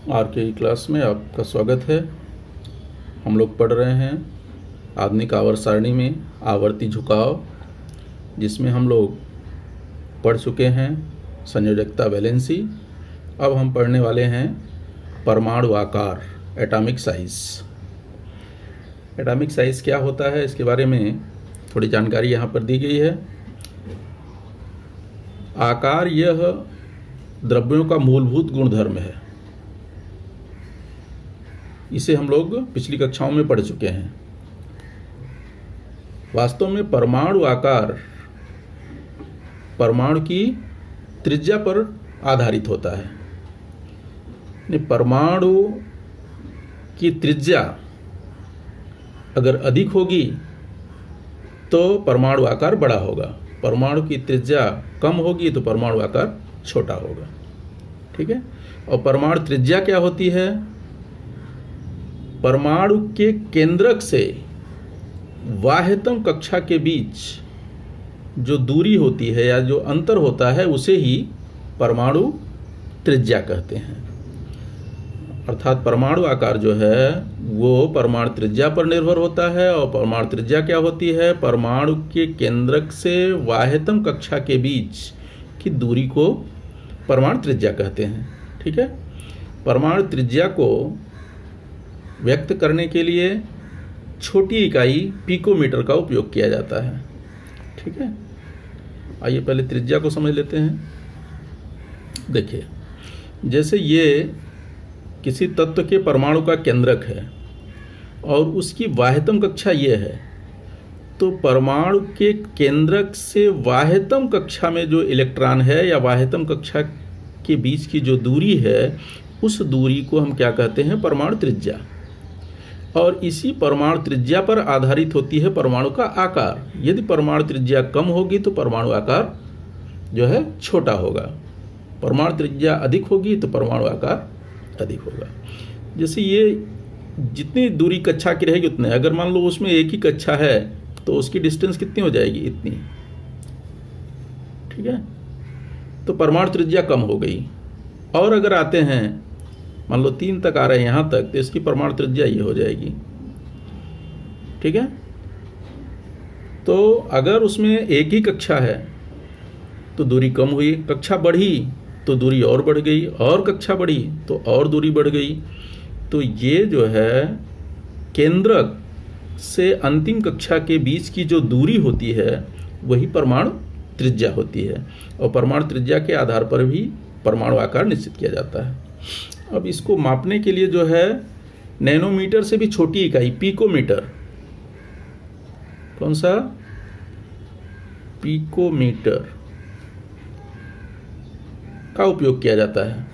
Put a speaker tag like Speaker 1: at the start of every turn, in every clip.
Speaker 1: Are के class में आपका स्वागत है। हम लोग पढ़ रहे हैं आधुनिक आवर्त सारणी में आवर्ती झुकाव, जिसमें हम लोग पढ़ चुके हैं संयोजकता वैलेंसी। अब हम पढ़ने वाले हैं परमाणु आकार, एटॉमिक साइज। एटॉमिक साइज क्या होता है, इसके बारे में थोड़ी जानकारी यहाँ पर दी गई है। आकार यह द्रव्यों का मूलभूत गुणधर्म है। इसे हम लोग पिछली कक्षाओं में पढ़ चुके हैं। वास्तव में परमाणु आकार परमाणु की त्रिज्या पर आधारित होता है। परमाणु की त्रिज्या अगर अधिक होगी तो परमाणु आकार बड़ा होगा, परमाणु की त्रिज्या कम होगी तो परमाणु आकार छोटा होगा। ठीक है। और परमाणु त्रिज्या क्या होती है? परमाणु के केंद्रक से बाह्यतम कक्षा के बीच जो दूरी होती है या जो अंतर होता है उसे ही परमाणु त्रिज्या कहते हैं। अर्थात परमाणु आकार जो है वो परमाणु त्रिज्या पर निर्भर होता है। और परमाणु त्रिज्या क्या होती है? परमाणु के केंद्रक से बाह्यतम कक्षा के बीच की दूरी को परमाणु त्रिज्या कहते हैं। ठीक है। परमाणु त्रिज्या को व्यक्त करने के लिए छोटी इकाई पिकोमीटर का उपयोग किया जाता है। ठीक है। आइए पहले त्रिज्या को समझ लेते हैं। देखिए, जैसे ये किसी तत्व के परमाणु का केंद्रक है और उसकी बाह्यतम कक्षा ये है, तो परमाणु के केंद्रक से बाह्यतम कक्षा में जो इलेक्ट्रॉन है या बाह्यतम कक्षा के बीच की जो दूरी है, उस दूरी को हम क्या कहते हैं? परमाणु त्रिज्या। और इसी परमाणु त्रिज्या पर आधारित होती है परमाणु का आकार। यदि परमाणु त्रिज्या कम होगी तो परमाणु आकार जो है छोटा होगा, परमाणु त्रिज्या अधिक होगी तो परमाणु आकार अधिक होगा। जैसे ये जितनी दूरी कक्षा की रहेगी उतने, अगर मान लो उसमें एक ही कक्षा है तो उसकी डिस्टेंस कितनी हो जाएगी? इतनी। ठीक है। तो परमाणु त्रिज्या कम हो गई। और अगर आते हैं, मान लो 3 तक आ रहे हैं यहाँ तक, तो इसकी परमाणु त्रिज्या ये हो जाएगी। ठीक है। तो अगर उसमें एक ही कक्षा है तो दूरी कम हुई, कक्षा बढ़ी तो दूरी और बढ़ गई, और कक्षा बढ़ी तो और दूरी बढ़ गई। तो ये जो है केंद्रक से अंतिम कक्षा के बीच की जो दूरी होती है वही परमाणु त्रिज्या होती है। और परमाणु त्रिज्या के आधार पर भी परमाणु आकार निश्चित किया जाता है। अब इसको मापने के लिए जो है नैनोमीटर से भी छोटी इकाई पिकोमीटर, कौन सा? पिकोमीटर का उपयोग किया जाता है।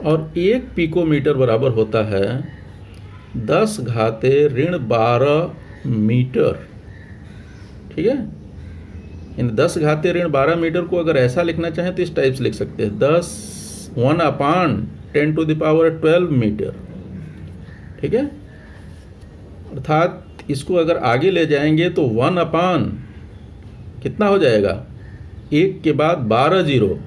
Speaker 1: और 1 पिकोमीटर बराबर होता है 10⁻12 मीटर। ठीक है। इन 10⁻12 मीटर को अगर ऐसा लिखना चाहें तो इस टाइप से लिख सकते हैं, 1/10⁻12 मीटर। ठीक है। अर्थात इसको अगर आगे ले जाएंगे तो 1 कितना हो जाएगा? 1 के बाद 12 जीरो,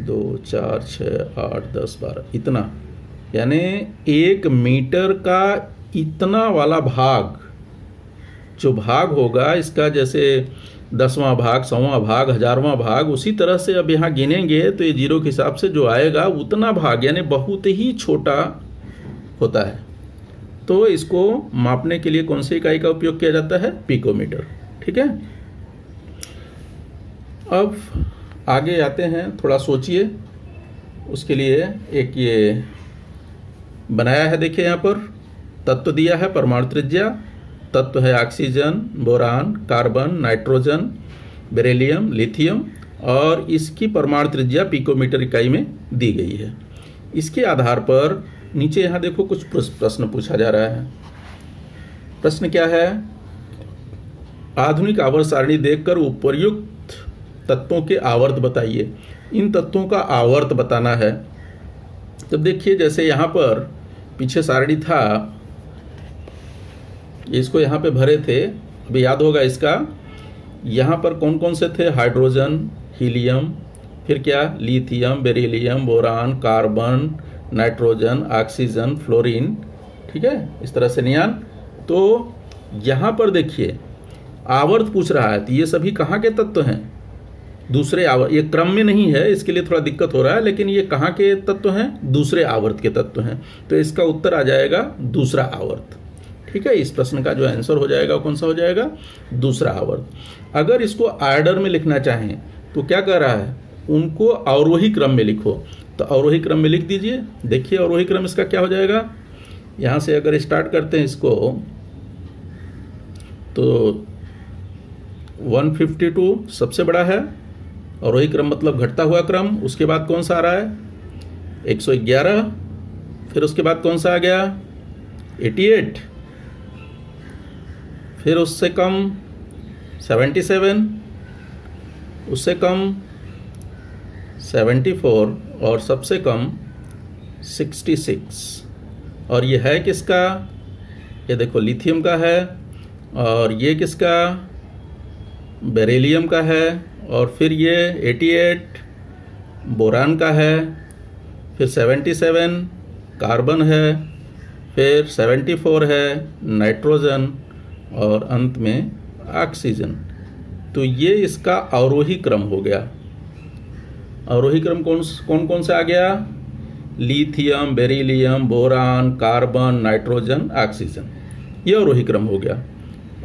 Speaker 1: 2 4 6 8 10 12, इतना। यानी 1 मीटर का इतना वाला भाग जो भाग होगा इसका, जैसे 10वां भाग, 100वां भाग, 1000वां भाग, उसी तरह से अब यहाँ गिनेंगे तो ये जीरो के हिसाब से जो आएगा उतना भाग, यानी बहुत ही छोटा होता है। तो इसको मापने के लिए कौन सी इकाई का उपयोग किया जाता है? पिकोमीटर। ठीक है। अब आगे आते हैं, थोड़ा सोचिए। उसके लिए एक ये बनाया है, देखिए यहाँ पर तत्व दिया है परमाणु त्रिज्या। तत्व है oxygen, boron, carbon, nitrogen, beryllium, lithium, और इसकी परमाणु त्रिज्या पिकोमीटर इकाई में दी गई है। इसके आधार पर नीचे यहाँ देखो कुछ प्रश्न पूछा जा रहा है। प्रश्न क्या है? आधुनिक आवर्त सारणी देखकर उपर्युक्त तत्वों के आवर्त बताइए। इन तत्वों का आवर्त बताना है। तब देखिए, जैसे यहाँ पर पीछे सारणी था, इसको यहाँ पे भरे थे, अभी याद होगा इसका यहाँ पर कौन कौन से थे? हाइड्रोजन, हीलियम, फिर क्या? Lithium, beryllium, boron, carbon, nitrogen, oxygen, fluorine, ठीक है, इस तरह से नियान। तो यहाँ पर देखिए आवर्त पूछ रहा है, तो ये सभी कहाँ के तत्व हैं? दूसरे आवर्त, ये क्रम में नहीं है, इसके लिए थोड़ा दिक्कत हो रहा है, लेकिन ये कहाँ के तत्व हैं? दूसरे आवर्त के तत्व हैं। तो इसका उत्तर आ जाएगा दूसरा आवर्त, ठीक है। इस प्रश्न का जो आंसर हो जाएगा कौन सा हो जाएगा? दूसरा आवर्त। अगर इसको ऑर्डर में लिखना चाहें तो क्या कह रहा है? उनको अवरोही क्रम में लिखो। तो अवरोही क्रम में लिख दीजिए। देखिए अवरोही क्रम इसका क्या हो जाएगा? यहाँ से अगर स्टार्ट करते हैं इसको तो 152 सबसे बड़ा है, अवरोही क्रम मतलब घटता हुआ क्रम। उसके बाद कौन सा आ रहा है? 111। फिर उसके बाद कौन सा आ गया? 88। फिर उससे कम 77, उससे कम 74 और सबसे कम 66। और ये है किसका? ये देखो लिथियम का है, और ये किसका? बेरिलियम का है, और फिर ये 88 बोरान का है, फिर 77 कार्बन है, फिर 74 है नाइट्रोजन, और अंत में ऑक्सीजन। तो ये इसका अवरोही क्रम हो गया। अवरोही क्रम कौन कौन सा आ गया? Lithium, beryllium, boron, carbon, nitrogen, oxygen, ये अवरोही क्रम हो गया।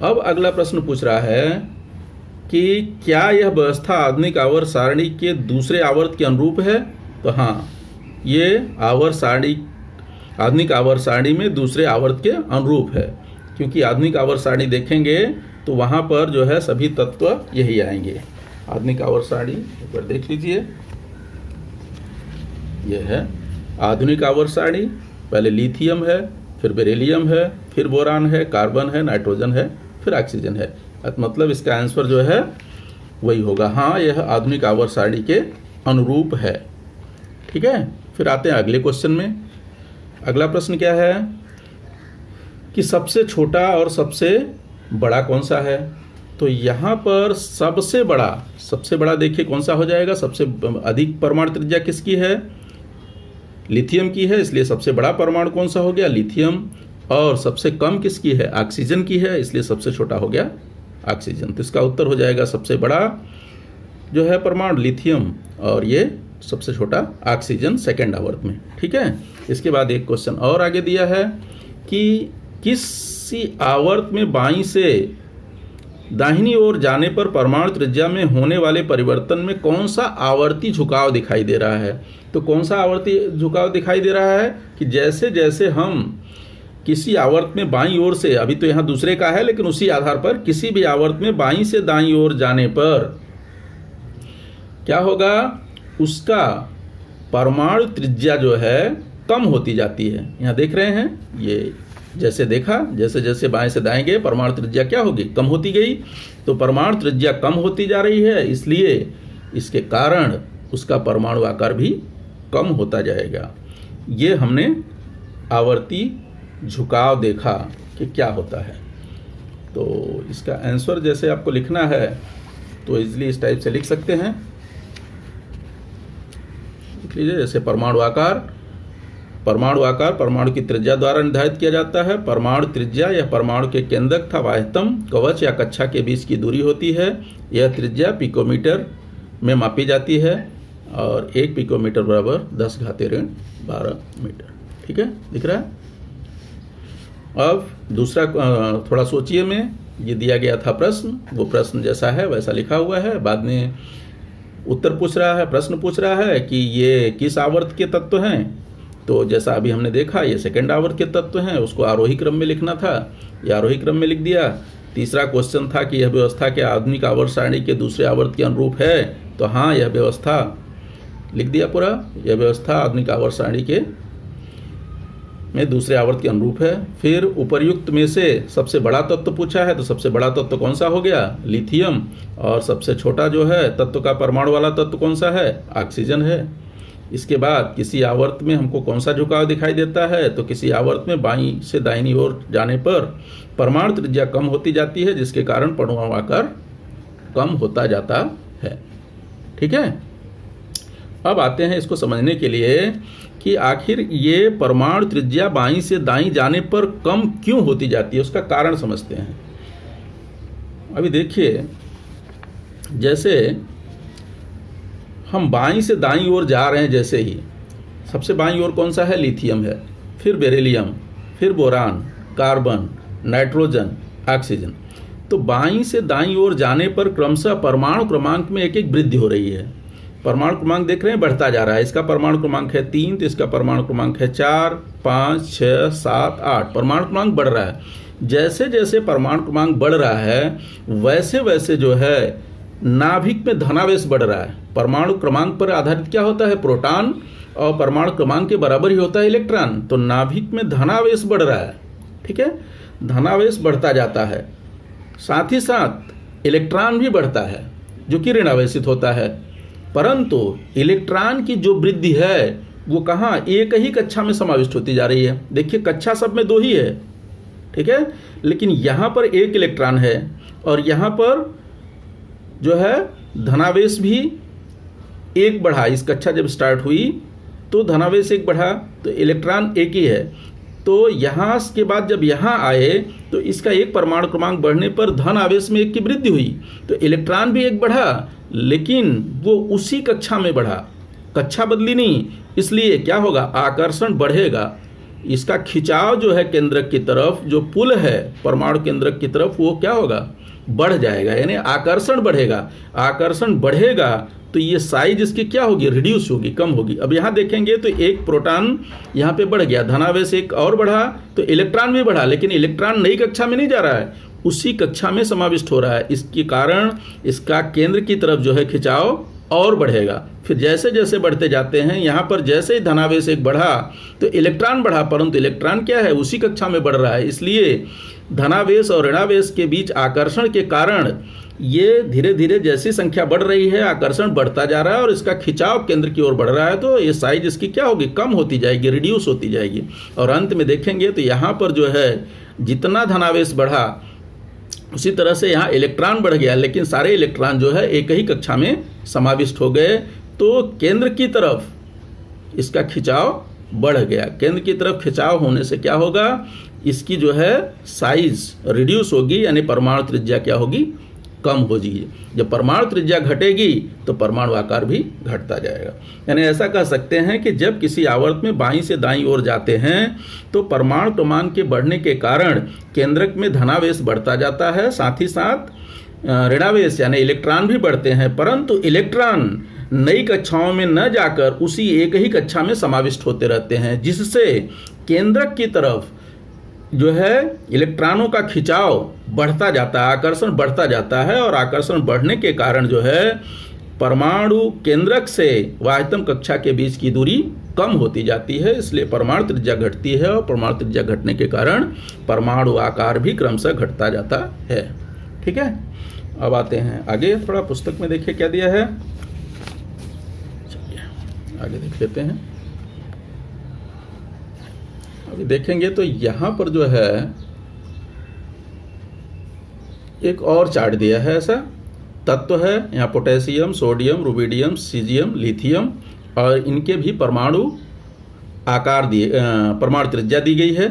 Speaker 1: अब अगला प्रश्न पूछ रहा है कि क्या यह व्यवस्था आधुनिक आवर्त सारणी के दूसरे आवर्त के अनुरूप है? तो हाँ, ये आवर्त सारणी आधुनिक आवर्त सारणी में दूसरे आवर्त के अनुरूप है, क्योंकि आधुनिक आवर्त सारणी देखेंगे तो वहाँ पर जो है सभी तत्व यही आएंगे। आधुनिक आवर्त सारणी एक बार देख लीजिए, यह है आधुनिक आवर्त सारणी। पहले लिथियम है, फिर बेरिलियम है, फिर बोरान है, कार्बन है, नाइट्रोजन है, फिर ऑक्सीजन है। मतलब इसका आंसर जो है वही होगा। हाँ, यह आधुनिक आवर्त सारणी के अनुरूप है, ठीक है। फिर आते हैं अगले क्वेश्चन में। अगला प्रश्न क्या है कि सबसे छोटा और सबसे बड़ा कौन सा है? तो यहाँ पर सबसे बड़ा देखिए कौन सा हो जाएगा? सबसे अधिक परमाणु त्रिज्या किसकी है? लिथियम की है, इसलिए सबसे बड़ा परमाणु कौन सा हो गया? लिथियम। और सबसे कम किसकी है? ऑक्सीजन की है, इसलिए सबसे छोटा हो गया ऑक्सीजन। तो इसका उत्तर हो जाएगा सबसे बड़ा जो है परमाणु लिथियम, और ये सबसे छोटा ऑक्सीजन सेकेंड आवर्त में, ठीक है। इसके बाद एक क्वेश्चन और आगे दिया है कि किसी आवर्त में बाईं से दाहिनी ओर जाने पर परमाणु त्रिज्या में होने वाले परिवर्तन में कौन सा आवर्ती झुकाव दिखाई दे रहा है? तो कौन सा आवर्ती झुकाव दिखाई दे रहा है कि जैसे जैसे हम किसी आवर्त में बाईं ओर से, अभी तो यहाँ दूसरे का है लेकिन उसी आधार पर, किसी भी आवर्त में बाईं से दाईं ओर जाने पर क्या होगा? उसका परमाणु त्रिज्या जो है कम होती जाती है। यहाँ देख रहे हैं, ये जैसे देखा, जैसे जैसे बाएं से दाएं गए परमाणु त्रिज्या क्या होगी? कम होती गई। तो परमाणु त्रिज्या कम होती जा रही है, इसलिए इसके कारण उसका परमाणु आकार भी कम होता जाएगा। ये हमने आवर्ती झुकाव देखा कि क्या होता है। तो इसका आंसर जैसे आपको लिखना है तो इजीली इस टाइप से लिख सकते हैं। लिख लीजिए, जैसे परमाणु आकार परमाणु की त्रिज्या द्वारा निर्धारित किया जाता है। परमाणु त्रिज्या यह परमाणु के केंद्रक था वाह्यतम कवच या कक्षा के बीच की दूरी होती है। यह त्रिज्या पिकोमीटर में मापी जाती है, और 1 पिकोमीटर बराबर 10⁻12 मीटर, ठीक है, दिख रहा है। अब दूसरा थोड़ा सोचिए में, ये दिया गया था प्रश्न, वो प्रश्न जैसा है वैसा लिखा हुआ है। बाद में उत्तर पूछ रहा है, प्रश्न पूछ रहा है कि ये किस आवर्त के तत्व हैं? तो जैसा अभी हमने देखा ये सेकंड आवर्त के तत्व हैं, उसको आरोही क्रम में लिखना था, ये आरोही क्रम में लिख दिया। तीसरा क्वेश्चन था कि यह व्यवस्था के आधुनिक आवर्त सारणी के दूसरे आवर्त के अनुरूप है? तो हाँ, यह व्यवस्था लिख दिया पूरा, यह व्यवस्था आधुनिक आवर्त सारणी के में दूसरे आवर्त के अनुरूप है। फिर उपर्युक्त में से सबसे बड़ा तत्व पूछा है, तो सबसे बड़ा तत्व कौन सा हो गया? लिथियम। और सबसे छोटा जो है तत्व का परमाणु वाला तत्व कौन सा है? ऑक्सीजन है। इसके बाद किसी आवर्त में हमको कौन सा झुकाव दिखाई देता है? तो किसी आवर्त में बाईं से दाहिनी ओर जाने पर परमाणु त्रिज्या कम होती जाती है, जिसके कारण परमाणु आकार कम होता जाता है। ठीक है, अब आते हैं इसको समझने के लिए कि आखिर ये परमाणु त्रिज्या बाईं से दाईं जाने पर कम क्यों होती जाती है, उसका कारण समझते हैं। अभी देखिए, जैसे हम बाईं से दाईं ओर जा रहे हैं, जैसे ही सबसे बाईं ओर कौन सा है, लिथियम है, फिर बेरिलियम, फिर बोरान, कार्बन, नाइट्रोजन, ऑक्सीजन। तो बाईं से दाईं ओर जाने पर क्रमशः परमाणु क्रमांक में एक एक वृद्धि हो रही है। परमाणु क्रमांक देख रहे हैं, बढ़ता जा रहा है। इसका परमाणु क्रमांक है 3, तो इसका परमाणु क्रमांक है 4, 5, 6, 7, 8। परमाणु क्रमांक बढ़ रहा है। जैसे जैसे परमाणु क्रमांक बढ़ रहा है, वैसे वैसे जो है नाभिक में धनावेश बढ़ रहा है। परमाणु क्रमांक पर आधारित क्या होता है, प्रोटॉन, और परमाणु क्रमांक के बराबर ही होता है इलेक्ट्रॉन। तो नाभिक में धनावेश बढ़ रहा है। ठीक है, धनावेश बढ़ता जाता है, साथ ही साथ इलेक्ट्रॉन भी बढ़ता है जो कि ऋणावेशित होता है। परंतु इलेक्ट्रॉन की जो वृद्धि है वो कहाँ, एक ही कक्षा में समाविष्ट होती जा रही है। देखिए, कक्षा सब में 2 ही है, ठीक है, लेकिन यहाँ पर 1 इलेक्ट्रॉन है और यहाँ पर जो है धनावेश भी 1 बढ़ा। इस कक्षा जब स्टार्ट हुई तो धनावेश 1 बढ़ा, तो इलेक्ट्रॉन 1 ही है। तो यहाँ के बाद जब यहाँ आए तो इसका 1 परमाणु क्रमांक बढ़ने पर धन आवेश में 1 की वृद्धि हुई, तो इलेक्ट्रॉन भी 1 बढ़ा, लेकिन वो उसी कक्षा में बढ़ा, कक्षा बदली नहीं। इसलिए क्या होगा, आकर्षण बढ़ेगा। इसका खिंचाव जो है केंद्रक की तरफ, जो पुल है परमाणु केंद्रक की तरफ, वो क्या होगा, बढ़ जाएगा, यानी आकर्षण बढ़ेगा। आकर्षण बढ़ेगा तो ये साइज इसकी क्या होगी, रिड्यूस होगी, कम होगी। अब यहाँ देखेंगे तो 1 प्रोटॉन यहाँ पे बढ़ गया, धनावेश 1 और बढ़ा, तो इलेक्ट्रॉन भी बढ़ा, लेकिन इलेक्ट्रॉन नई कक्षा में नहीं जा रहा है, उसी कक्षा में समाविष्ट हो रहा है। इसके कारण इसका केंद्र की तरफ जो है खिंचाव और बढ़ेगा। फिर जैसे जैसे बढ़ते जाते हैं, यहाँ पर जैसे ही धनावेश 1 बढ़ा तो इलेक्ट्रॉन बढ़ा, परंतु इलेक्ट्रॉन क्या है, उसी कक्षा में बढ़ रहा है। इसलिए धनावेश और ऋणावेश के बीच आकर्षण के कारण ये धीरे धीरे जैसी संख्या बढ़ रही है, आकर्षण बढ़ता जा रहा है और इसका खिंचाव केंद्र की ओर बढ़ रहा है। तो ये साइज इसकी क्या होगी, कम होती जाएगी, रिड्यूस होती जाएगी। और अंत में देखेंगे तो यहाँ पर जो है जितना धनावेश बढ़ा उसी तरह से यहाँ इलेक्ट्रॉन बढ़ गया, लेकिन सारे इलेक्ट्रॉन जो है एक ही कक्षा में समाविष्ट हो गए। तो केंद्र की तरफ इसका खिंचाव बढ़ गया। केंद्र की तरफ खिंचाव होने से क्या होगा, इसकी जो है साइज रिड्यूस होगी, यानी परमाणु त्रिज्या क्या होगी, कम हो जाएगी। जब परमाणु त्रिज्या घटेगी तो परमाणु आकार भी घटता जाएगा। यानी ऐसा कह सकते हैं कि जब किसी आवर्त में बाईं से दाईं ओर जाते हैं तो परमाणु क्रमांक के बढ़ने के कारण केंद्रक में धनावेश बढ़ता जाता है, साथ ही साथ ऋणावेश यानी इलेक्ट्रॉन भी बढ़ते हैं, परंतु इलेक्ट्रॉन नई कक्षाओं में न जाकर उसी एक ही कक्षा में समाविष्ट होते रहते हैं, जिससे केंद्रक की तरफ जो है इलेक्ट्रॉनों का खिंचाव बढ़ता जाता है, आकर्षण बढ़ता जाता है। और आकर्षण बढ़ने के कारण जो है परमाणु केंद्रक से वाह्यतम कक्षा के बीच की दूरी कम होती जाती है, इसलिए परमाणु त्रिज्या घटती है और परमाणु त्रिज्या घटने के कारण परमाणु आकार भी क्रमशः घटता जाता है। ठीक है, अब आते हैं आगे, थोड़ा पुस्तक में देखिए क्या दिया है, चलिए आगे देख लेते हैं। अभी देखेंगे तो यहाँ पर जो है एक और चार्ट दिया है, ऐसा तत्व है, यहाँ potassium, sodium, rubidium, caesium, lithium और इनके भी परमाणु आकार दिए, परमाणु त्रिज्या दी गई है।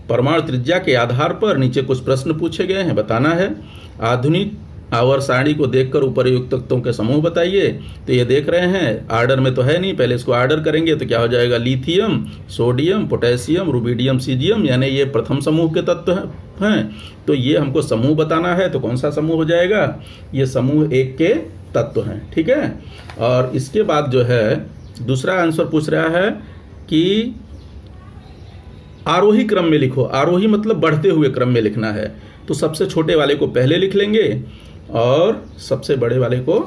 Speaker 1: परमाणु त्रिज्या के आधार पर नीचे कुछ प्रश्न पूछे गए हैं, बताना है। आधुनिक आवर्त सारणी को देखकर उपरयुक्त तत्वों के समूह बताइए। तो ये देख रहे हैं, आर्डर में तो है नहीं, पहले इसको आर्डर करेंगे तो क्या हो जाएगा, lithium, sodium, potassium, rubidium, caesium, यानी ये प्रथम समूह के तत्व हैं। तो ये हमको समूह बताना है, तो कौन सा समूह हो जाएगा, ये समूह 1 के तत्व हैं। ठीक है, और इसके बाद जो है दूसरा आंसर पूछ रहा है कि आरोही क्रम में लिखो। आरोही मतलब बढ़ते हुए क्रम में लिखना है, तो सबसे छोटे वाले को पहले लिख लेंगे और सबसे बड़े वाले को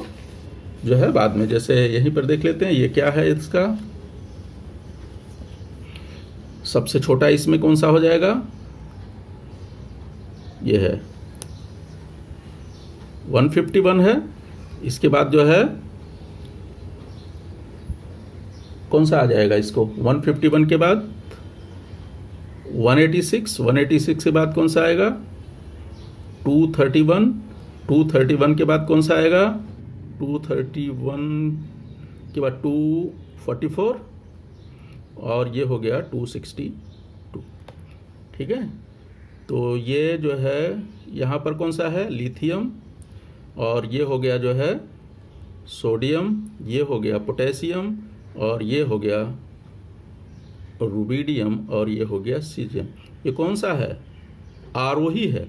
Speaker 1: जो है बाद में। जैसे यहीं पर देख लेते हैं, ये क्या है, इसका सबसे छोटा इसमें कौन सा हो जाएगा, ये है 151 है। इसके बाद जो है कौन सा आ जाएगा, इसको 151 के बाद 186, 186 के बाद कौन सा आएगा 231, 231 के बाद कौन सा आएगा? 231 के बाद 244 और ये हो गया 262। ठीक है, तो ये जो है यहाँ पर कौन सा है? लिथियम, और ये हो गया जो है सोडियम, ये हो गया पोटेशियम, और ये हो गया रुबिडियम, और ये हो गया सीजियम। ये कौन सा है? आरोही है।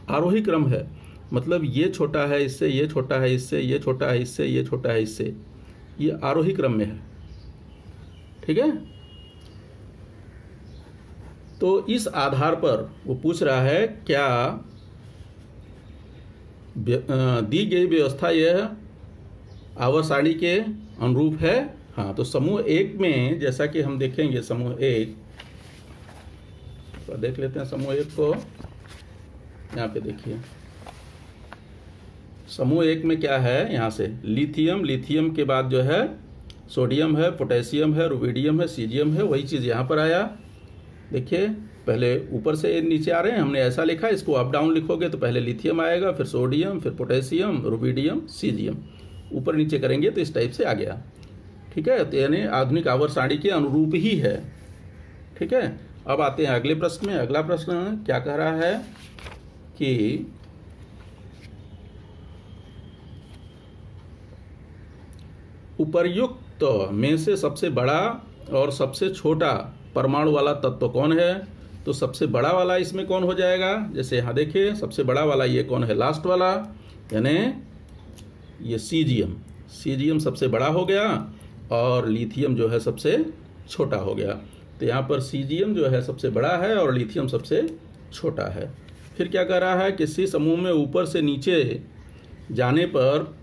Speaker 1: आरोही क्रम है, मतलब ये छोटा है इससे, ये छोटा है इससे, ये छोटा है इससे, ये छोटा है इससे, ये आरोही क्रम में है। ठीक है, तो इस आधार पर वो पूछ रहा है क्या दी गई व्यवस्था यह आवर्त सारणी के अनुरूप है? हाँ, तो समूह 1 में जैसा कि हम देखेंगे, समूह 1 तो देख लेते हैं। समूह 1 को यहाँ पे देखिए, समूह 1 में क्या है? यहाँ से लिथियम, लिथियम के बाद जो है सोडियम है, पोटेशियम है, रुबिडियम है, सीजियम है, वही चीज़ यहाँ पर आया। देखिए, पहले ऊपर से नीचे आ रहे हैं, हमने ऐसा लिखा, इसको अप डाउन लिखोगे तो पहले लिथियम आएगा, फिर सोडियम, फिर पोटेशियम, रुबिडियम, सीजियम, ऊपर नीचे करेंगे तो इस टाइप से आ गया। ठीक है, तो यानी आधुनिक आवर्त सारणी के अनुरूप ही है। ठीक है, अब आते हैं अगले प्रश्न में। अगला प्रश्न क्या कह रहा है कि उपर्युक्त में से सबसे बड़ा और सबसे छोटा परमाणु वाला तत्व कौन है? तो सबसे बड़ा वाला इसमें कौन हो जाएगा? जैसे यहाँ देखिए, सबसे बड़ा वाला ये कौन है? लास्ट वाला, यानी ये सीजियम। सीजियम सबसे बड़ा हो गया और लिथियम जो है सबसे छोटा हो गया। तो यहाँ पर सीजियम जो है सबसे बड़ा है और लिथियम सबसे छोटा है। फिर क्या कह रहा है? किसी समूह में ऊपर से नीचे जाने पर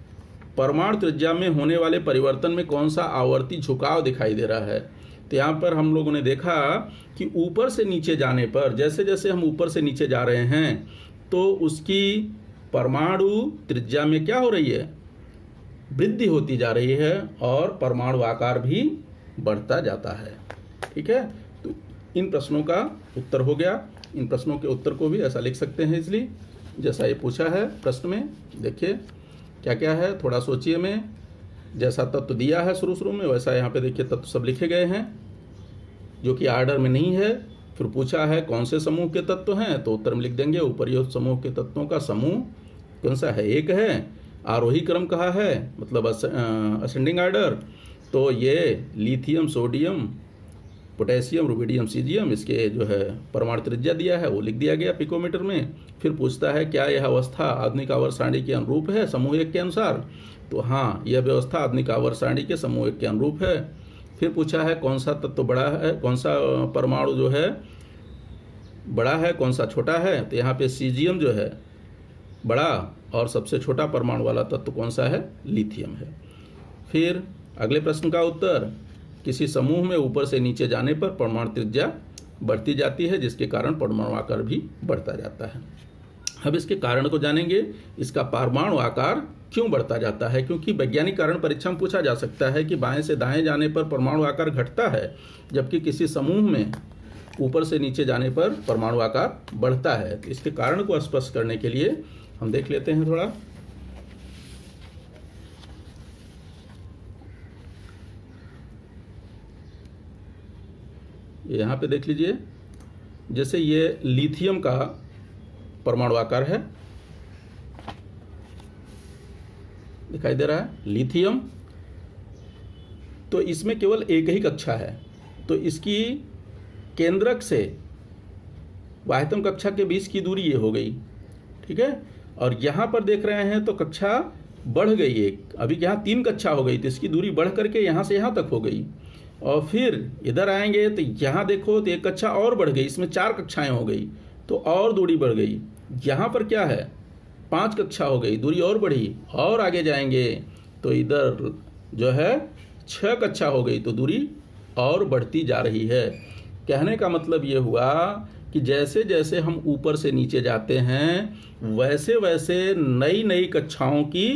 Speaker 1: परमाणु त्रिज्या में होने वाले परिवर्तन में कौन सा आवर्ती झुकाव दिखाई दे रहा है? तो यहाँ पर हम लोगों ने देखा कि ऊपर से नीचे जाने पर, जैसे जैसे हम ऊपर से नीचे जा रहे हैं तो उसकी परमाणु त्रिज्या में क्या हो रही है? वृद्धि होती जा रही है और परमाणु आकार भी बढ़ता जाता है। ठीक है, तो इन प्रश्नों का उत्तर हो गया। इन प्रश्नों के उत्तर को भी ऐसा लिख सकते हैं इजली, जैसा ये पूछा है प्रश्न में। देखिए क्या क्या है, थोड़ा सोचिए में। जैसा तत्व दिया है शुरू में, वैसा यहाँ पे देखिए तत्व सब लिखे गए हैं, जो कि आर्डर में नहीं है। फिर पूछा है कौन से समूह के तत्व हैं, तो उत्तर में लिख देंगे उपर्युक्त समूह के तत्वों का समूह कौन सा है? 1 है। आरोही क्रम कहा है, मतलब असेंडिंग आर्डर। तो ये lithium, sodium, potassium, rubidium, caesium, इसके जो है परमाणु त्रिज्या दिया है वो लिख दिया गया पिकोमीटर में। फिर पूछता है क्या यह अवस्था आधुनिक आवर्त सारणी के अनुरूप है समूह 1 के अनुसार? तो हाँ, यह व्यवस्था आधुनिक आवर्त सारणी के समूह 1 के अनुरूप है। फिर पूछा है कौन सा तत्व बड़ा है, कौन सा परमाणु जो है बड़ा है, कौन सा छोटा है? तो यहाँ पे सीजियम जो है बड़ा और सबसे छोटा परमाणु वाला तत्व कौन सा है? लिथियम है। फिर अगले प्रश्न का उत्तर, किसी समूह में ऊपर से नीचे जाने पर परमाणु त्रिज्या बढ़ती जाती है, जिसके कारण परमाणु आकार भी बढ़ता जाता है। अब इसके कारण को जानेंगे, इसका परमाणु आकार क्यों बढ़ता जाता है? क्योंकि वैज्ञानिक कारण परीक्षा में पूछा जा सकता है कि बाएं से दाएं जाने पर परमाणु आकार घटता है, जबकि किसी समूह में ऊपर से नीचे जाने पर परमाणु आकार बढ़ता है। तो इसके कारण को स्पष्ट करने के लिए हम देख लेते हैं थोड़ा। यहाँ पे देख लीजिए, जैसे ये लिथियम का परमाणु आकार है, दिखाई दे रहा है लिथियम। तो इसमें केवल एक ही कक्षा है, तो इसकी केंद्रक से वाह्यतम कक्षा के बीच की दूरी ये हो गई। ठीक है, और यहाँ पर देख रहे हैं तो कक्षा बढ़ गई एक, अभी यहाँ 3 कक्षा हो गई, तो इसकी दूरी बढ़ करके यहाँ से यहाँ तक हो गई। और फिर इधर आएंगे तो यहाँ देखो तो 1 कक्षा और बढ़ गई, इसमें 4 कक्षाएं हो गई, तो और दूरी बढ़ गई। यहाँ पर क्या है, 5 कक्षा हो गई, दूरी और बढ़ी। और आगे जाएंगे तो इधर जो है 6 कक्षा हो गई, तो दूरी और बढ़ती जा रही है। कहने का मतलब ये हुआ कि जैसे जैसे हम ऊपर से नीचे जाते हैं वैसे वैसे नई नई कक्षाओं की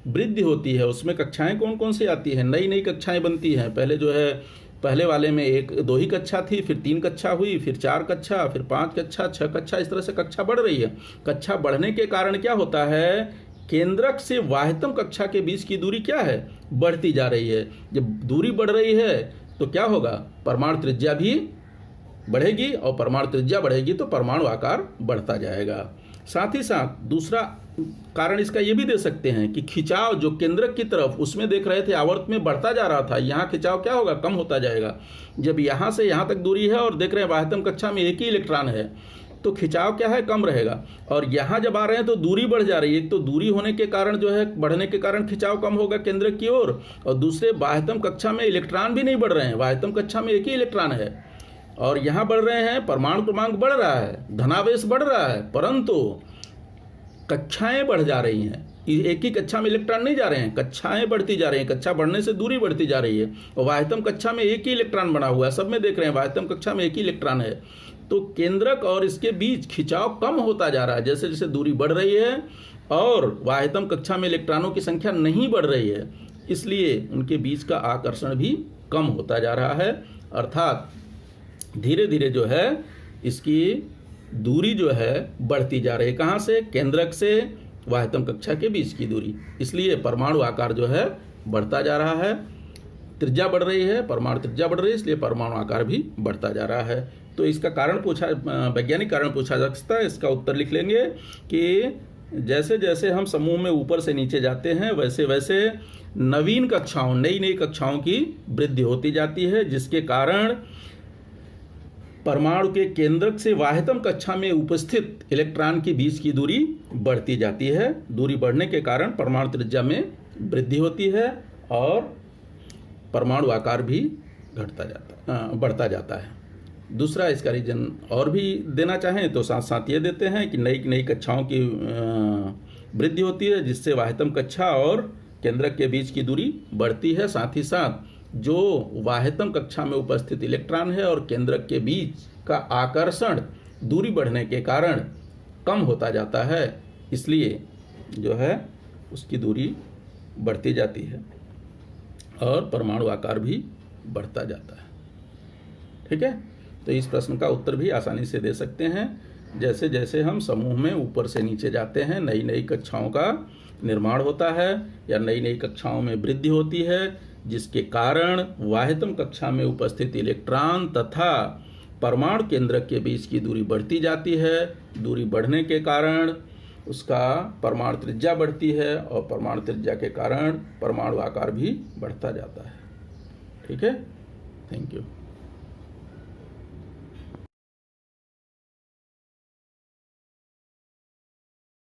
Speaker 1: वृद्धि होती है। उसमें कक्षाएं कौन कौन सी आती हैं? नई नई कक्षाएं बनती हैं। पहले जो है पहले वाले में 2 ही कक्षा थी, फिर 3 कक्षा हुई, फिर 4 कक्षा, फिर 5 कक्षा, 6 कक्षा, इस तरह से कक्षा बढ़ रही है। कक्षा बढ़ने के कारण क्या होता है, केंद्रक से वाह्यतम कक्षा के बीच की दूरी क्या है, बढ़ती जा रही है। जब दूरी बढ़ रही है तो क्या होगा, परमाणु त्रिज्या भी बढ़ेगी, और परमाणु त्रिज्या बढ़ेगी तो परमाणु आकार बढ़ता जाएगा। साथ ही साथ दूसरा कारण इसका ये भी दे सकते हैं कि खिंचाव जो केंद्रक की तरफ, उसमें देख रहे थे आवर्त में बढ़ता जा रहा था, यहाँ खिंचाव क्या होगा, कम होता जाएगा। जब यहाँ से यहाँ तक दूरी है और देख रहे हैं वाह्यतम कक्षा में एक ही इलेक्ट्रॉन है, तो खिंचाव क्या है, कम रहेगा। और यहाँ जब आ रहे हैं तो दूरी बढ़ जा रही है। एक तो दूरी होने के कारण जो है, बढ़ने के कारण खिंचाव कम होगा केंद्रक की ओर, और दूसरे वाह्यतम कक्षा में इलेक्ट्रॉन भी नहीं बढ़ रहे हैं, वाह्यतम कक्षा में एक ही इलेक्ट्रॉन है, और यहाँ बढ़ रहे हैं, परमाणु क्रमांक बढ़ रहा है, धनावेश बढ़ रहा है, परंतु कक्षाएं बढ़ जा रही हैं। एक ही कक्षा में इलेक्ट्रॉन नहीं जा रहे हैं, कक्षाएं बढ़ती जा रही हैं। कक्षा बढ़ने से दूरी बढ़ती जा रही है, और वाह्यतम कक्षा में एक ही इलेक्ट्रॉन बना हुआ है, सब में देख रहे हैं वाह्यतम कक्षा में एक ही इलेक्ट्रॉन है। तो केंद्रक और इसके बीच खिंचाव कम होता जा रहा है जैसे जैसे दूरी बढ़ रही है, और वाह्यतम कक्षा में इलेक्ट्रॉनों की संख्या नहीं बढ़ रही है, इसलिए उनके बीच का आकर्षण भी कम होता जा रहा है। अर्थात धीरे धीरे जो है इसकी दूरी जो है बढ़ती जा रही है। कहाँ से, केंद्रक से वाह्यतम कक्षा के बीच की दूरी, इसलिए परमाणु आकार जो है बढ़ता जा रहा है। त्रिज्या बढ़ रही है, परमाणु त्रिज्या बढ़ रही है, इसलिए परमाणु आकार भी बढ़ता जा रहा है। तो इसका कारण पूछा, वैज्ञानिक कारण पूछा जा सकता है। इसका उत्तर लिख लेंगे कि जैसे जैसे हम समूह में ऊपर से नीचे जाते हैं, वैसे वैसे नवीन कक्षाओं, नई नई कक्षाओं की वृद्धि होती जाती है, जिसके कारण परमाणु के केंद्रक से वाह्यतम कक्षा में उपस्थित इलेक्ट्रॉन के बीच की दूरी बढ़ती जाती है। दूरी बढ़ने के कारण परमाणु त्रिज्या में वृद्धि होती है, और परमाणु आकार भी बढ़ता जाता है। दूसरा इसका रीजन और भी देना चाहें तो साथ साथ ये देते हैं कि नई नई कक्षाओं की वृद्धि होती है, जिससे वाह्यतम कक्षा और केंद्रक के बीच की दूरी बढ़ती है। साथ ही साथ जो वाह्यतम कक्षा में उपस्थित इलेक्ट्रॉन है और केंद्रक के बीच का आकर्षण दूरी बढ़ने के कारण कम होता जाता है, इसलिए जो है उसकी दूरी बढ़ती जाती है और परमाणु आकार भी बढ़ता जाता है। ठीक है, तो इस प्रश्न का उत्तर भी आसानी से दे सकते हैं। जैसे जैसे हम समूह में ऊपर से नीचे जाते हैं, नई नई कक्षाओं का निर्माण होता है या नई नई कक्षाओं में वृद्धि होती है, जिसके कारण वाह्यतम कक्षा में उपस्थित इलेक्ट्रॉन तथा परमाणु केंद्रक के बीच की दूरी बढ़ती जाती है। दूरी बढ़ने के कारण उसका परमाणु त्रिज्या बढ़ती है, और परमाणु त्रिज्या के कारण परमाणु आकार भी बढ़ता जाता है। ठीक है, थैंक यू।